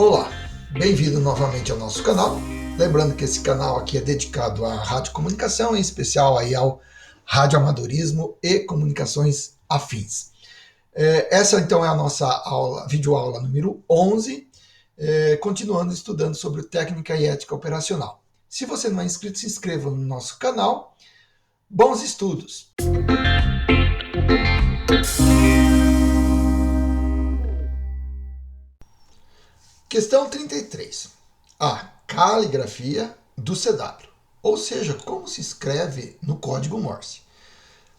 Olá, bem-vindo novamente ao nosso canal. Lembrando que esse canal aqui é dedicado à radiocomunicação, em especial aí ao radioamadorismo e comunicações afins. Essa então é a nossa videoaula número 11, continuando estudando sobre técnica e ética operacional. Se você não é inscrito, se inscreva no nosso canal. Bons estudos! Questão 33. A caligrafia do CW, ou seja, como se escreve no código Morse.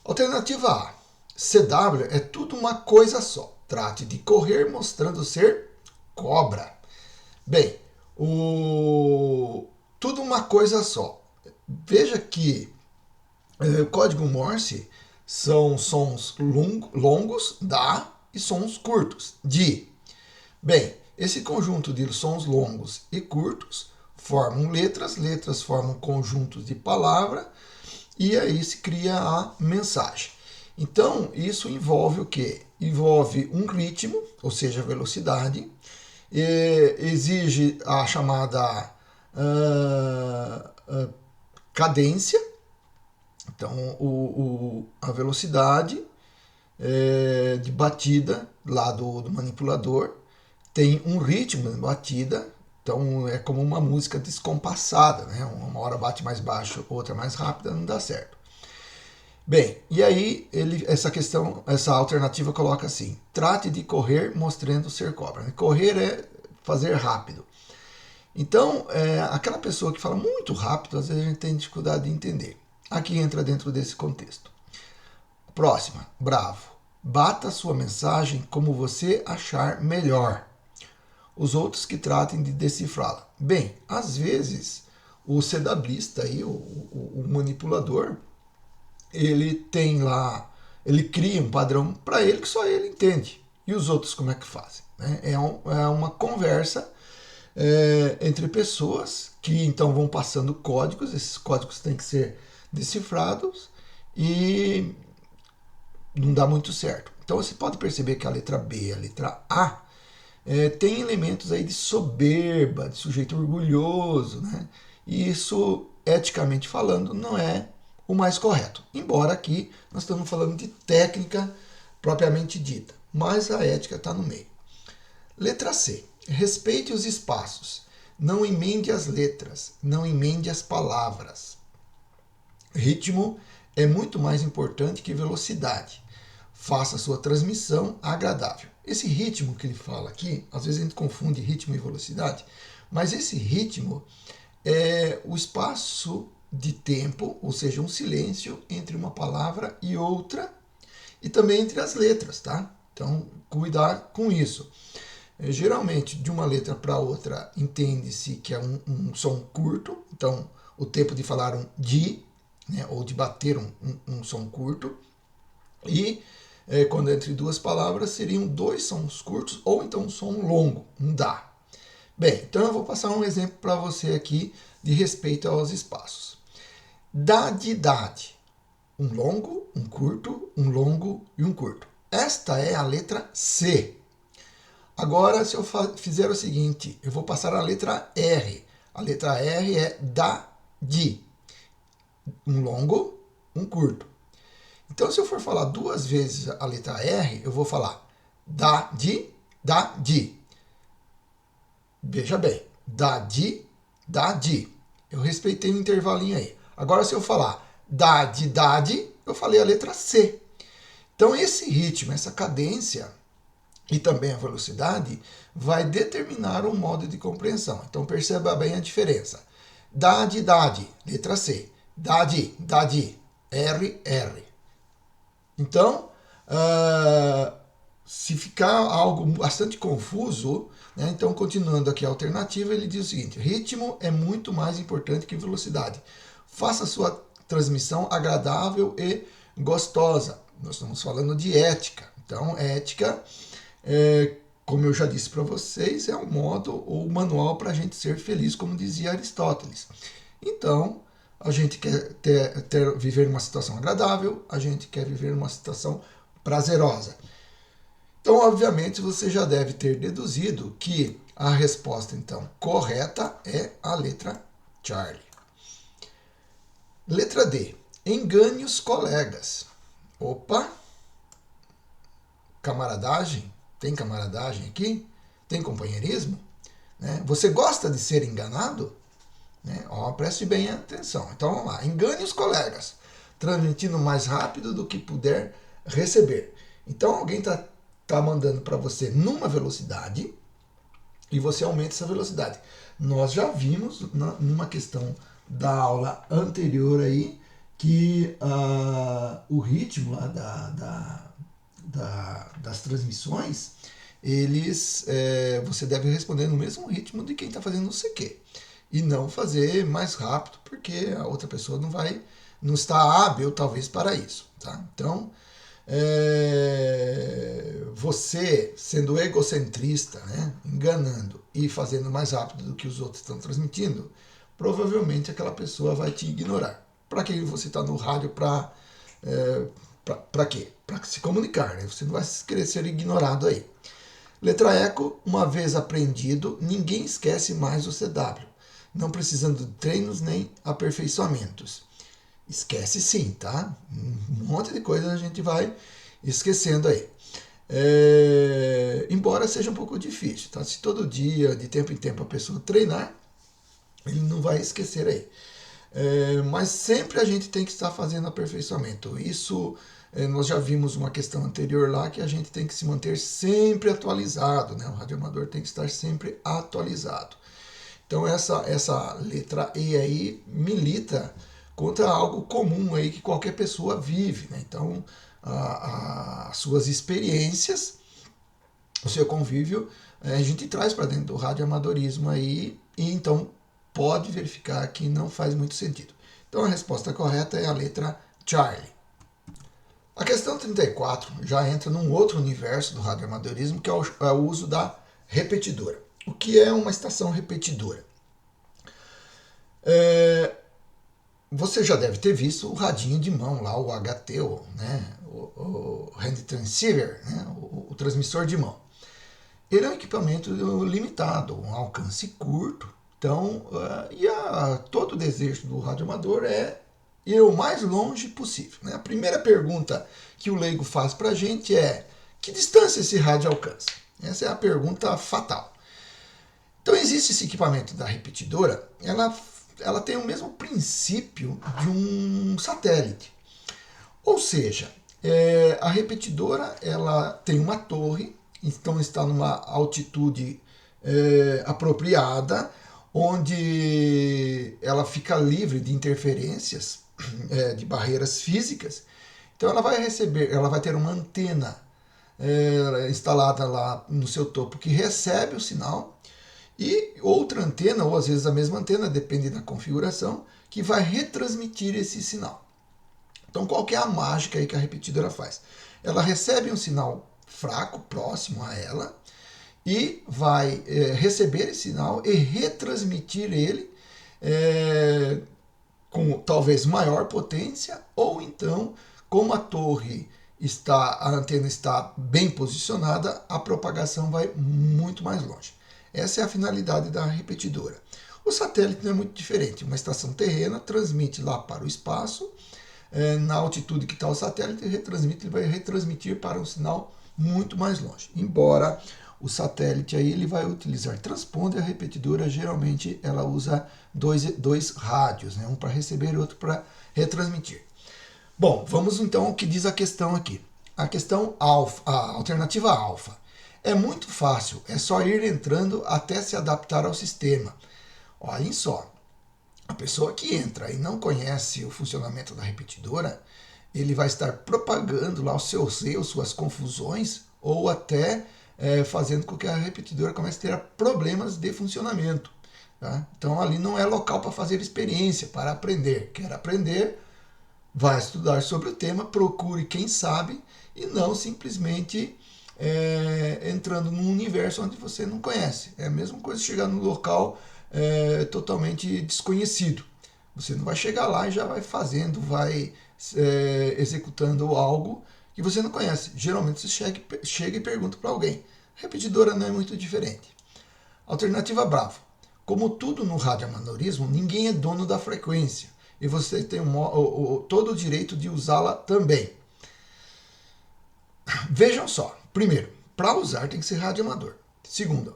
Alternativa A. CW é tudo uma coisa só. Trate de correr mostrando ser cobra. Bem, tudo uma coisa só. Veja que o código Morse são sons longos, da, e sons curtos, de. Bem, esse conjunto de sons longos e curtos formam letras, letras formam conjuntos de palavra e aí se cria a mensagem. Então, isso envolve o quê? Envolve um ritmo, ou seja, velocidade, exige a chamada cadência, então a velocidade de batida lá do manipulador, tem um ritmo de batida, então é como uma música descompassada, né? Uma hora bate mais baixo, outra mais rápida, não dá certo. Bem, e aí essa alternativa coloca assim: trate de correr mostrando ser cobra. Correr é fazer rápido. Então, aquela pessoa que fala muito rápido, às vezes a gente tem dificuldade de entender. Aqui entra dentro desse contexto. Próxima, bravo. Bata sua mensagem como você achar melhor. Os outros que tratem de decifrá-la. Bem, às vezes o CWista aí, o manipulador, ele tem lá, ele cria um padrão para ele que só ele entende. E os outros como é que fazem? Né? É uma conversa entre pessoas que então vão passando códigos, esses códigos têm que ser decifrados e não dá muito certo. Então você pode perceber que a letra B, a letra A, tem elementos aí de soberba, de sujeito orgulhoso, né? E isso, eticamente falando, não é o mais correto. Embora aqui nós estamos falando de técnica propriamente dita, mas a ética está no meio. Letra C. Respeite os espaços. Não emende as letras, não emende as palavras. Ritmo é muito mais importante que velocidade. Faça a sua transmissão agradável. Esse ritmo que ele fala aqui, às vezes a gente confunde ritmo e velocidade, mas esse ritmo é o espaço de tempo, ou seja, um silêncio entre uma palavra e outra, e também entre as letras, tá? Então, cuidar com isso. Geralmente, de uma letra para outra, entende-se que é um som curto, então o tempo de falar um de, né, ou de bater um som curto, e quando entre duas palavras seriam dois sons curtos ou então um som longo, um dá. Bem, então eu vou passar um exemplo para você aqui de respeito aos espaços. Dadidade, um longo, um curto, um longo e um curto. Esta é a letra C. Agora, se eu fizer o seguinte, eu vou passar a letra R. A letra R é da-di, um longo, um curto. Então, se eu for falar duas vezes a letra R, eu vou falar da-di, da-di. Veja bem, da-di, da-di. Eu respeitei o intervalinho aí. Agora, se eu falar da-di, da-di, eu falei a letra C. Então, esse ritmo, essa cadência e também a velocidade vai determinar o modo de compreensão. Então, perceba bem a diferença. Da-di, da-di, letra C. Da-di, da-di, R, R. Então, se ficar algo bastante confuso, né, então continuando aqui a alternativa, ele diz o seguinte: ritmo é muito mais importante que velocidade. Faça a sua transmissão agradável e gostosa. Nós estamos falando de ética. Então, ética, como eu já disse para vocês, é um modo ou manual para a gente ser feliz, como dizia Aristóteles. Então, a gente quer viver numa situação agradável, a gente quer viver numa situação prazerosa. Então, obviamente, você já deve ter deduzido que A resposta, então, correta é a letra Charlie. Letra D. Engane os colegas. Opa! Camaradagem? Tem camaradagem aqui? Tem companheirismo? Né? Você gosta de ser enganado? Né? Preste bem atenção. Então vamos lá. Engane os colegas, transmitindo mais rápido do que puder receber. Então alguém está mandando para você numa velocidade e você aumenta essa velocidade. Nós já vimos numa questão da aula anterior aí que o ritmo lá das transmissões, você deve responder no mesmo ritmo de quem está fazendo não sei o quê. E não fazer mais rápido, porque a outra pessoa não está hábil, talvez, para isso. Tá? Então, você sendo egocentrista, né, enganando e fazendo mais rápido do que os outros estão transmitindo, provavelmente aquela pessoa vai te ignorar. Para que você está no rádio? Para quê? Para se comunicar, né? Você não vai querer ser ignorado aí. Letra Eco, uma vez aprendido, ninguém esquece mais o CW. Não precisando de treinos nem aperfeiçoamentos. Esquece sim, tá? Um monte de coisa a gente vai esquecendo aí. Embora seja um pouco difícil, tá? Se todo dia, de tempo em tempo, a pessoa treinar, ele não vai esquecer aí. Mas sempre a gente tem que estar fazendo aperfeiçoamento. Isso nós já vimos uma questão anterior lá que a gente tem que se manter sempre atualizado, né? O radioamador tem que estar sempre atualizado. Então essa letra E aí milita contra algo comum aí que qualquer pessoa vive, né? Então as suas experiências, o seu convívio, a gente traz para dentro do radioamadorismo aí, e então pode verificar que não faz muito sentido. Então a resposta correta é a letra Charlie. A questão 34 já entra num outro universo do radioamadorismo, que é o uso da repetidora. O que é uma estação repetidora? Você já deve ter visto o radinho de mão lá, o HT, né? o Hand Transceiver, né? o transmissor de mão. Ele é um equipamento limitado, um alcance curto. Então, todo o desejo do radioamador é ir o mais longe possível. Né? A primeira pergunta que o leigo faz para a gente é: que distância esse rádio alcança? Essa é a pergunta fatal. Então existe esse equipamento da repetidora, ela tem o mesmo princípio de um satélite. Ou seja, a repetidora ela tem uma torre, então está numa altitude apropriada, onde ela fica livre de interferências, de barreiras físicas. Então ela vai ter uma antena instalada lá no seu topo que recebe o sinal, e outra antena, ou às vezes a mesma antena, depende da configuração, que vai retransmitir esse sinal. Então qual que é a mágica aí que a repetidora faz? Ela recebe um sinal fraco, próximo a ela, e vai receber esse sinal e retransmitir ele com talvez maior potência, ou então, como a antena está bem posicionada, a propagação vai muito mais longe. Essa é a finalidade da repetidora. O satélite não é muito diferente. Uma estação terrena transmite lá para o espaço, na altitude que está o satélite, ele vai retransmitir para um sinal muito mais longe. Embora o satélite aí ele vai utilizar transponder, a repetidora geralmente ela usa dois rádios, né? Um para receber e outro para retransmitir. Bom, vamos então ao que diz a questão aqui. A questão alfa, a alternativa alfa. É muito fácil, é só ir entrando até se adaptar ao sistema. Olhem só, a pessoa que entra e não conhece o funcionamento da repetidora, ele vai estar propagando lá os seus erros, suas confusões, ou até fazendo com que a repetidora comece a ter problemas de funcionamento. Tá? Então ali não é local para fazer experiência, para aprender. Quer aprender, vai estudar sobre o tema, procure quem sabe, e não simplesmente entrando num universo onde você não conhece. É a mesma coisa chegar num local totalmente desconhecido. Você não vai chegar lá e já vai fazendo, vai executando algo que você não conhece. Geralmente você chega e pergunta para alguém. A repetidora não é muito diferente. Alternativa Bravo. Como tudo no radioamadorismo, ninguém é dono da frequência e você tem todo o direito de usá-la também. Vejam só. Primeiro, para usar tem que ser radioamador. Segundo,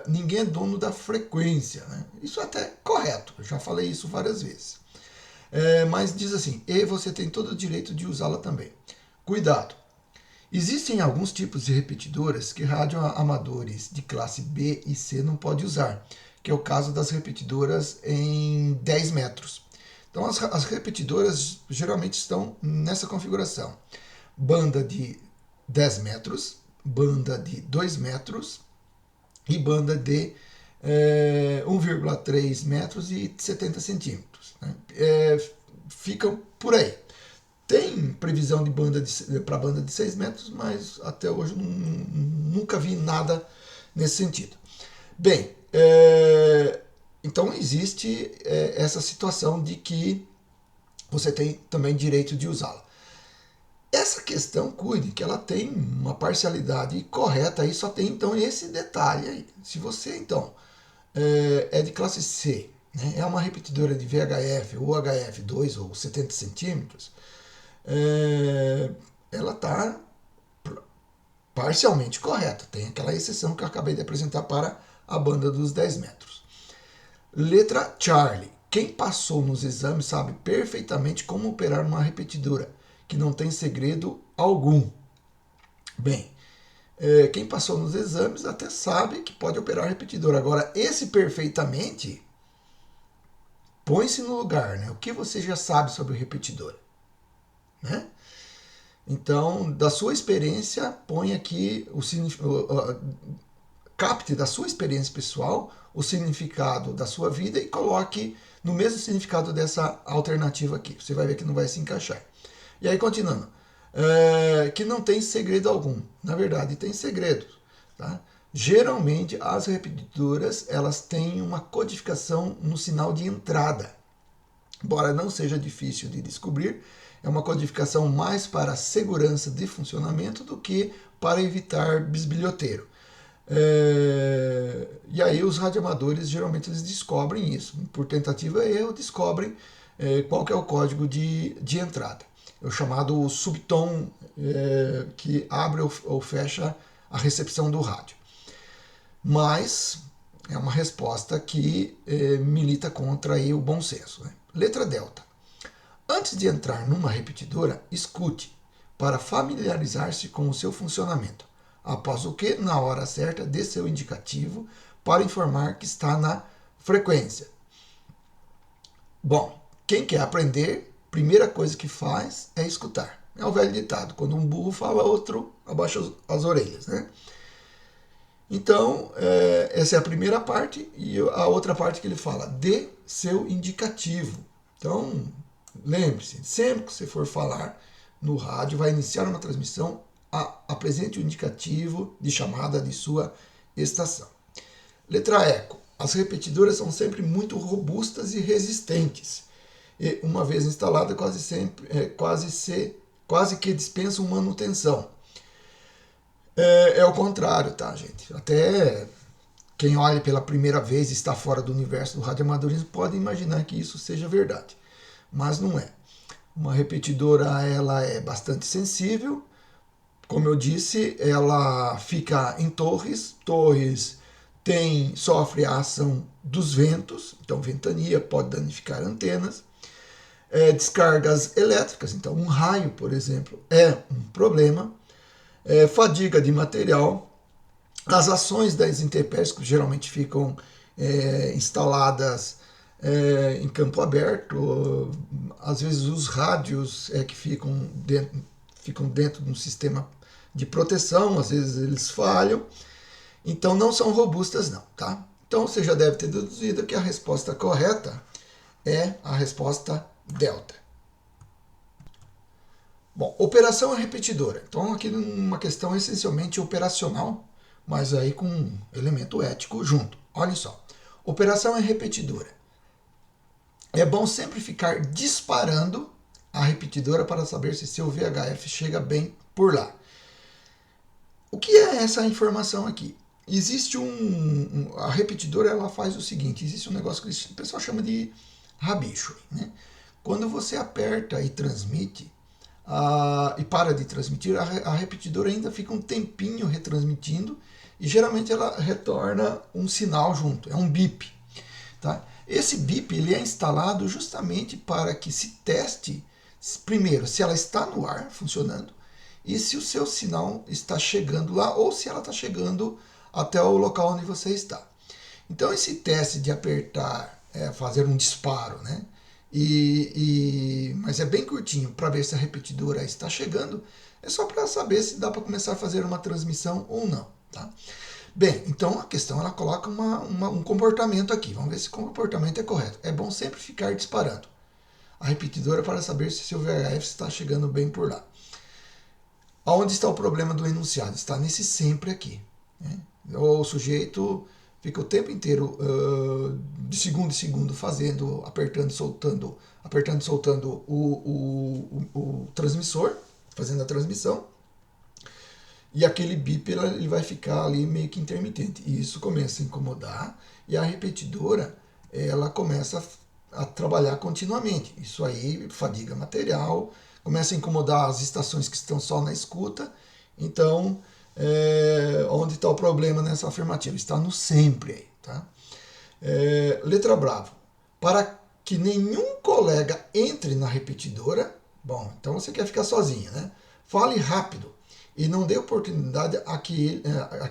ninguém é dono da frequência. Né? Isso é até correto, eu já falei isso várias vezes. Mas diz assim, e você tem todo o direito de usá-la também. Cuidado! Existem alguns tipos de repetidoras que radioamadores de classe B e C não podem usar, que é o caso das repetidoras em 10 metros. Então as repetidoras geralmente estão nessa configuração. Banda de 10 metros, banda de 2 metros e banda de 1,3 metros e 70 centímetros. Né? Ficam por aí. Tem previsão de para banda de 6 metros, mas até hoje nunca vi nada nesse sentido. Bem, então existe essa situação de que você tem também direito de usá-la. Essa questão, cuide, que ela tem uma parcialidade correta aí, só tem então esse detalhe aí. Se você então é de classe C, né, é uma repetidora de VHF ou HF2 ou 70 centímetros, ela está parcialmente correta. Tem aquela exceção que eu acabei de apresentar para a banda dos 10 metros. Letra Charlie. Quem passou nos exames sabe perfeitamente como operar uma repetidora, que não tem segredo algum. Bem, quem passou nos exames até sabe que pode operar repetidora. Agora, esse perfeitamente, põe-se no lugar, né? O que você já sabe sobre repetidora? Né? Então, da sua experiência, põe aqui capte da sua experiência pessoal o significado da sua vida e coloque no mesmo significado dessa alternativa aqui. Você vai ver que não vai se encaixar. E aí, continuando. Que não tem segredo algum. Na verdade, tem segredo. Tá? Geralmente, as repetidoras elas têm uma codificação no sinal de entrada. Embora não seja difícil de descobrir, é uma codificação mais para segurança de funcionamento do que para evitar bisbilhoteiro. E aí os radioamadores geralmente eles descobrem isso. Por tentativa e erro, descobrem qual que é o código de entrada. É o chamado subtom que abre ou fecha a recepção do rádio. Mas é uma resposta que milita contra aí o bom senso. Né? Letra Delta. Antes de entrar numa repetidora, escute para familiarizar-se com o seu funcionamento. Após o que, na hora certa, dê seu indicativo para informar que está na frequência. Bom, quem quer aprender, primeira coisa que faz é escutar. É o velho ditado, quando um burro fala, outro abaixa as orelhas. Né? Então, essa é a primeira parte, e a outra parte que ele fala, dê seu indicativo. Então, lembre-se, sempre que você for falar no rádio, vai iniciar uma transmissão, apresente o indicativo de chamada de sua estação. Letra Eco. As repetidoras são sempre muito robustas e resistentes. E, uma vez instalada, quase que dispensam manutenção. É o contrário, tá, gente? Até quem olha pela primeira vez e está fora do universo do radioamadorismo pode imaginar que isso seja verdade. Mas não é. Uma repetidora ela é bastante sensível. Como eu disse, ela fica em torres. Torres sofre a ação dos ventos, então ventania pode danificar antenas. Descargas elétricas, então um raio, por exemplo, é um problema. Fadiga de material. As ações das intempéries que geralmente ficam instaladas em campo aberto, às vezes os rádios que ficam dentro de um sistema de proteção, às vezes eles falham, então não são robustas não, tá? Então você já deve ter deduzido que a resposta correta é a resposta delta. Bom, operação é repetidora. Então aqui uma questão essencialmente operacional, mas aí com um elemento ético junto. Olha só, operação é repetidora. É bom sempre ficar disparando a repetidora para saber se seu VHF chega bem por lá. O que é essa informação aqui? existe a repetidora ela faz o seguinte, existe um negócio que o pessoal chama de rabicho, né? Quando você aperta e transmite, e para de transmitir, a repetidora ainda fica um tempinho retransmitindo e geralmente ela retorna um sinal junto, é um bip. Tá? Esse bip ele é instalado justamente para que se teste, primeiro, se ela está no ar funcionando e se o seu sinal está chegando lá ou se ela está chegando até o local onde você está. Então esse teste de apertar, fazer um disparo, né? Mas é bem curtinho para ver se a repetidora está chegando, é só para saber se dá para começar a fazer uma transmissão ou não. Tá? Bem, então a questão ela coloca um comportamento aqui. Vamos ver se o comportamento é correto. É bom sempre ficar disparando a repetidora para saber se seu VHF está chegando bem por lá. Aonde está o problema do enunciado? Está nesse sempre aqui. Né? O sujeito fica o tempo inteiro, de segundo em segundo, fazendo, apertando, soltando o transmissor, fazendo a transmissão. E aquele bip ele vai ficar ali meio que intermitente. E isso começa a incomodar e a repetidora ela começa a trabalhar continuamente. Isso aí fadiga material, começa a incomodar as estações que estão só na escuta. Então, onde está o problema nessa afirmativa? Está no sempre aí. Tá? Letra bravo. Para que nenhum colega entre na repetidora, bom, então você quer ficar sozinho, né? Fale rápido e não dê oportunidade a que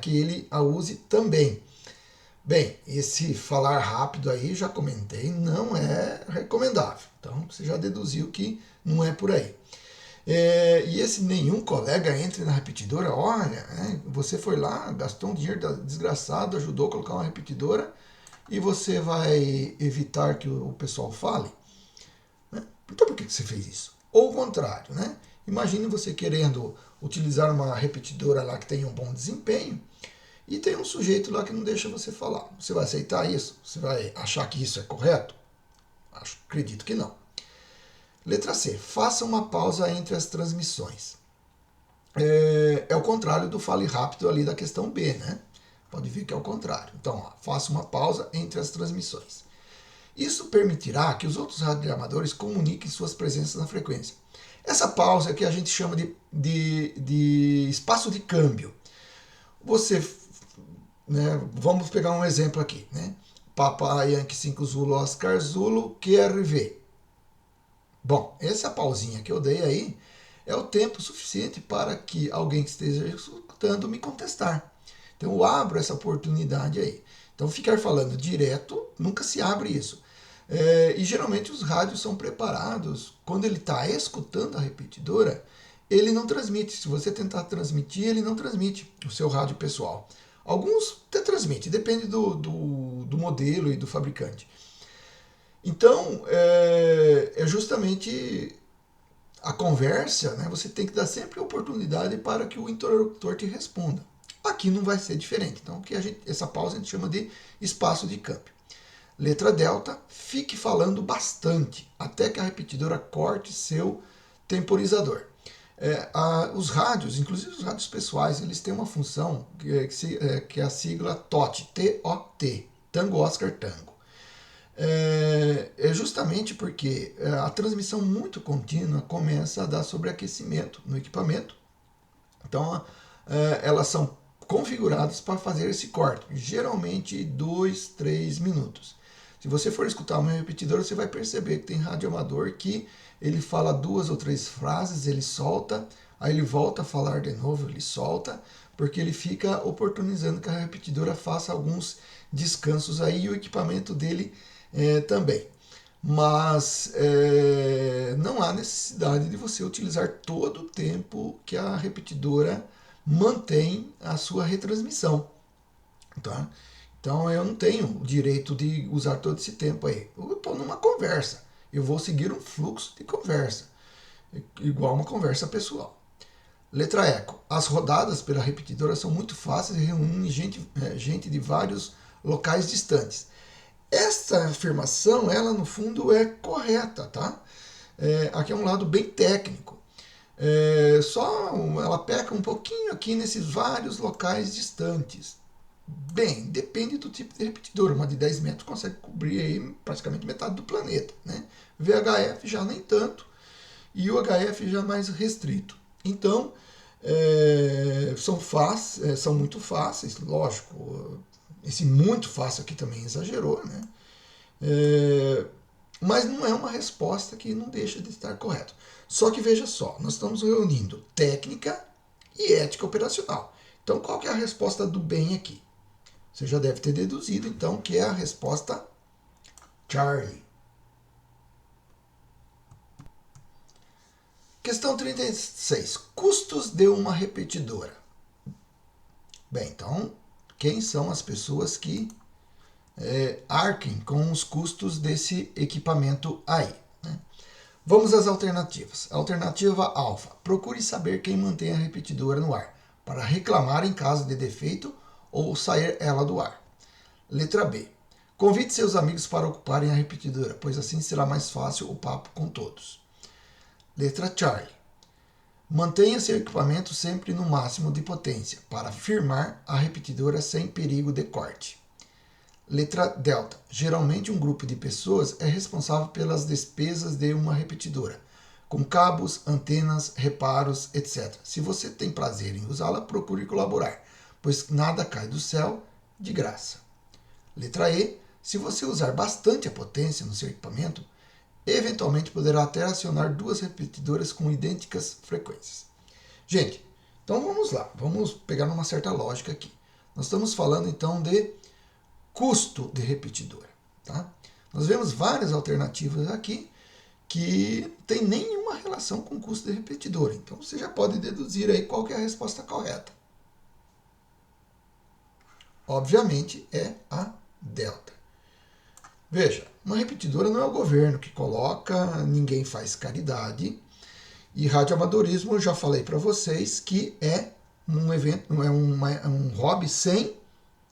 ele a use também. Bem, esse falar rápido aí, já comentei, não é recomendável. Então, você já deduziu que não é por aí. E esse nenhum colega entre na repetidora, olha, você foi lá, gastou um dinheiro desgraçado, ajudou a colocar uma repetidora e você vai evitar que o pessoal fale? Né? Então, por que você fez isso? Ou o contrário, né? Imagine você querendo utilizar uma repetidora lá que tem um bom desempenho e tem um sujeito lá que não deixa você falar. Você vai aceitar isso? Você vai achar que isso é correto? Acredito que não. Letra C. Faça uma pausa entre as transmissões. É o contrário do fale rápido ali da questão B, né? Pode ver que é o contrário. Então, faça uma pausa entre as transmissões. Isso permitirá que os outros radioamadores comuniquem suas presenças na frequência. Essa pausa é que a gente chama de espaço de câmbio. Você, né, vamos pegar um exemplo aqui, né? Papa Yankee 5 Zulu Oscar Zulu QRV. Bom, essa pausinha que eu dei aí é o tempo suficiente para que alguém que esteja escutando me contestar. Então eu abro essa oportunidade aí. Então ficar falando direto, nunca se abre isso. E geralmente os rádios são preparados, quando ele está escutando a repetidora, ele não transmite. Se você tentar transmitir, ele não transmite o seu rádio pessoal. Alguns até transmitem, depende do modelo e do fabricante. Então, é justamente a conversa, né? Você tem que dar sempre oportunidade para que o interlocutor te responda. Aqui não vai ser diferente. Então, essa pausa a gente chama de espaço de câmbio. Letra delta, fique falando bastante, até que a repetidora corte seu temporizador. Os rádios, inclusive os rádios pessoais, eles têm uma função que é a sigla TOT, T-O-T, Tango Oscar Tango. Justamente porque a transmissão muito contínua começa a dar sobreaquecimento no equipamento. Então, elas são configuradas para fazer esse corte, geralmente 2-3 minutos. Se você for escutar uma repetidora, você vai perceber que tem radioamador que ele fala 2 ou 3 frases, ele solta, aí ele volta a falar de novo, ele solta, porque ele fica oportunizando que a repetidora faça alguns descansos aí e o equipamento dele também. Mas não há necessidade de você utilizar todo o tempo que a repetidora mantém a sua retransmissão. Tá? Então eu não tenho o direito de usar todo esse tempo aí. Eu estou numa conversa. Eu vou seguir um fluxo de conversa, igual uma conversa pessoal. Letra eco. As rodadas pela repetidora são muito fáceis e reúnem gente de vários locais distantes. Essa afirmação, ela no fundo é correta, tá? Aqui é um lado bem técnico. Só ela peca um pouquinho aqui nesses vários locais distantes. Bem, depende do tipo de repetidora. Uma de 10 metros consegue cobrir aí praticamente metade do planeta, né? VHF já nem tanto, e o HF já mais restrito. Então, são muito fáceis, lógico. Esse muito fácil aqui também exagerou, né? Mas não é uma resposta que não deixa de estar correto. Só que veja só, nós estamos reunindo técnica e ética operacional. Então, qual que é a resposta do bem aqui? Você já deve ter deduzido, então, que é a resposta Charlie. Questão 36. Custos de uma repetidora. Bem, então, quem são as pessoas que arquem com os custos desse equipamento aí? Né? Vamos às alternativas. Alternativa alfa. Procure saber quem mantém a repetidora no ar, para reclamar em caso de defeito ou sair ela do ar. Letra B. Convide seus amigos para ocuparem a repetidora, pois assim será mais fácil o papo com todos. Letra Charlie. Mantenha seu equipamento sempre no máximo de potência, para firmar a repetidora sem perigo de corte. Letra Delta. Geralmente um grupo de pessoas é responsável pelas despesas de uma repetidora, com cabos, antenas, reparos, etc. Se você tem prazer em usá-la, procure colaborar, pois nada cai do céu de graça. Letra E. Se você usar bastante a potência no seu equipamento, eventualmente poderá até acionar duas repetidoras com idênticas frequências. Gente, então vamos lá, vamos pegar uma certa lógica aqui. Nós estamos falando então de custo de repetidora. Tá? Nós vemos várias alternativas aqui que não tem nenhuma relação com custo de repetidora. Então você já pode deduzir aí qual que é a resposta correta. Obviamente é a delta. Veja, uma repetidora não é o governo que coloca, ninguém faz caridade. E radioamadorismo, eu já falei para vocês que é um evento, é um hobby sem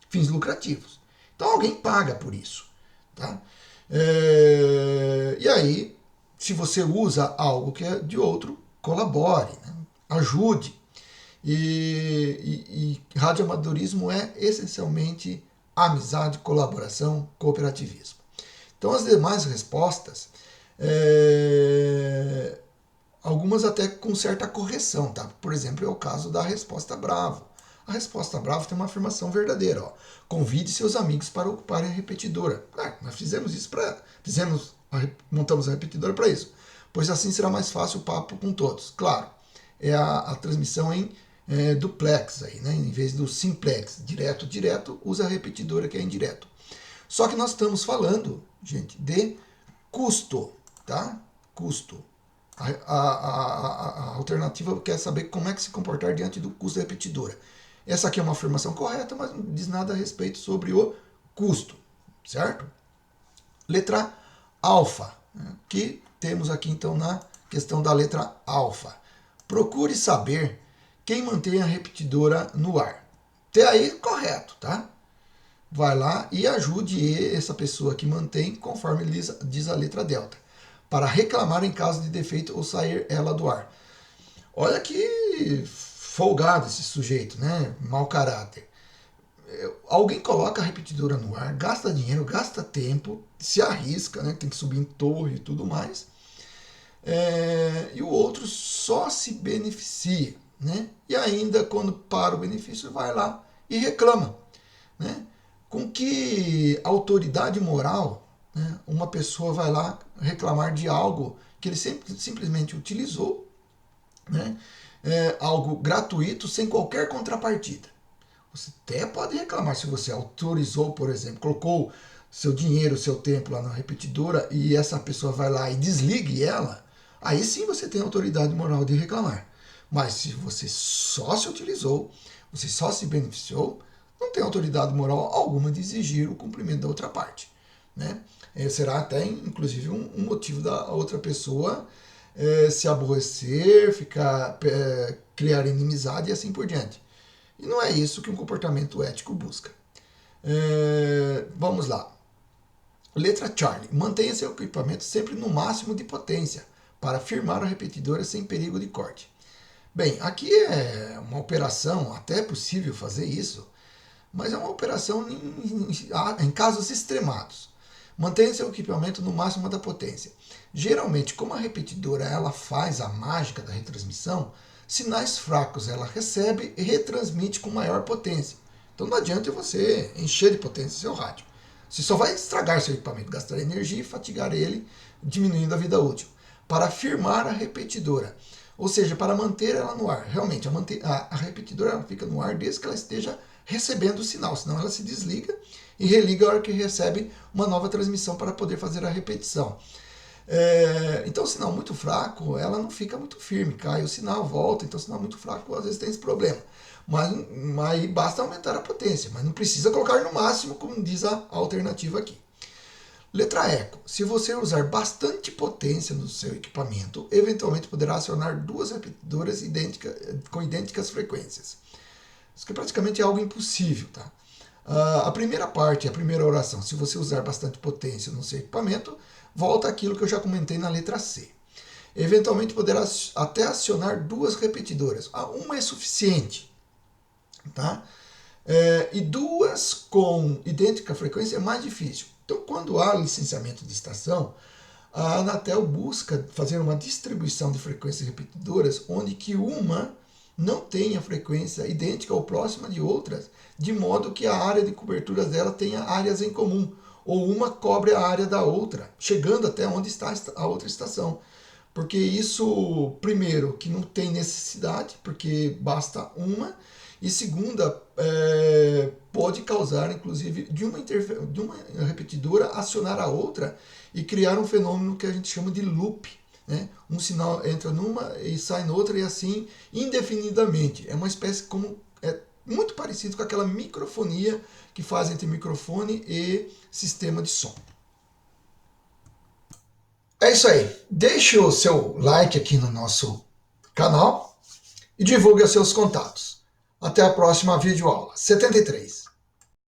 fins lucrativos. Então alguém paga por isso. Tá? E aí, se você usa algo que é de outro, colabore, né? Ajude. E radioamadorismo é essencialmente amizade, colaboração, cooperativismo. Então as demais respostas, algumas até com certa correção, tá? Por exemplo, é o caso da resposta Bravo. A resposta Bravo tem uma afirmação verdadeira. Ó. Convide seus amigos para ocuparem a repetidora. Nós fizemos isso montamos a repetidora para isso. Pois assim será mais fácil o papo com todos. Claro, é a transmissão em duplex, aí, né? Em vez do simplex, direto, usa a repetidora que é indireto. Só que nós estamos falando, gente, de custo, tá? Custo. A alternativa quer saber como é que se comportar diante do custo da repetidora. Essa aqui é uma afirmação correta, mas não diz nada a respeito sobre o custo, certo? Letra alfa, né, que temos aqui então na questão da letra alfa. Procure saber quem mantém a repetidora no ar. Até aí, correto, tá? Vai lá e ajude essa pessoa que mantém, conforme diz a letra delta, para reclamar em caso de defeito ou sair ela do ar. Olha que folgado esse sujeito, né? Mau caráter. Alguém coloca a repetidora no ar, gasta dinheiro, gasta tempo, se arrisca, né? Tem que subir em torre e tudo mais. E o outro só se beneficia, né? E ainda quando para o benefício vai lá e reclama, né? Com que autoridade moral, né, uma pessoa vai lá reclamar de algo que ele simplesmente utilizou, né, algo gratuito sem qualquer contrapartida. Você até pode reclamar se você autorizou, por exemplo, colocou seu dinheiro, seu tempo lá na repetidora e essa pessoa vai lá e desligue ela, aí sim você tem autoridade moral de reclamar. Mas se você só se utilizou, você só se beneficiou, não tem autoridade moral alguma de exigir o cumprimento da outra parte. Né? Será até, inclusive, um motivo da outra pessoa se aborrecer, criar inimizade e assim por diante. E não é isso que um comportamento ético busca. Vamos lá. Letra Charlie. Mantenha seu equipamento sempre no máximo de potência para firmar a repetidora sem perigo de corte. Bem, aqui é uma operação, até é possível fazer isso, mas é uma operação em casos extremados. Mantenha seu equipamento no máximo da potência. Geralmente, como a repetidora ela faz a mágica da retransmissão, sinais fracos ela recebe e retransmite com maior potência. Então não adianta você encher de potência seu rádio. Você só vai estragar seu equipamento, gastar energia e fatigar ele, diminuindo a vida útil. Para firmar a repetidora, ou seja, para manter ela no ar. Realmente, a repetidora ela fica no ar desde que ela esteja recebendo o sinal, senão ela se desliga e religa a hora que recebe uma nova transmissão para poder fazer a repetição. Então, o sinal muito fraco, ela não fica muito firme, cai o sinal, volta, então o sinal muito fraco às vezes tem esse problema. Mas basta aumentar a potência, mas não precisa colocar no máximo, como diz a alternativa aqui. Letra Eco. Se você usar bastante potência no seu equipamento, eventualmente poderá acionar duas repetidoras com idênticas frequências. Isso que praticamente é algo impossível, tá? A primeira parte, a primeira oração, se você usar bastante potência no seu equipamento, volta àquilo que eu já comentei na letra C. Eventualmente poderá até acionar duas repetidoras. Uma é suficiente, tá? E duas com idêntica frequência é mais difícil. Então, quando há licenciamento de estação, a Anatel busca fazer uma distribuição de frequências repetidoras onde que uma não tenha frequência idêntica ou próxima de outras, de modo que a área de cobertura dela tenha áreas em comum, ou uma cobre a área da outra, chegando até onde está a outra estação. Porque isso, primeiro, que não tem necessidade, porque basta uma, e segunda, pode causar, inclusive, de uma repetidora acionar a outra e criar um fenômeno que a gente chama de loop. Né? Um sinal entra numa e sai noutra e assim indefinidamente. É uma espécie muito parecido com aquela microfonia que faz entre microfone e sistema de som. É isso aí. Deixe o seu like aqui no nosso canal e divulgue aos seus contatos. Até a próxima videoaula 73.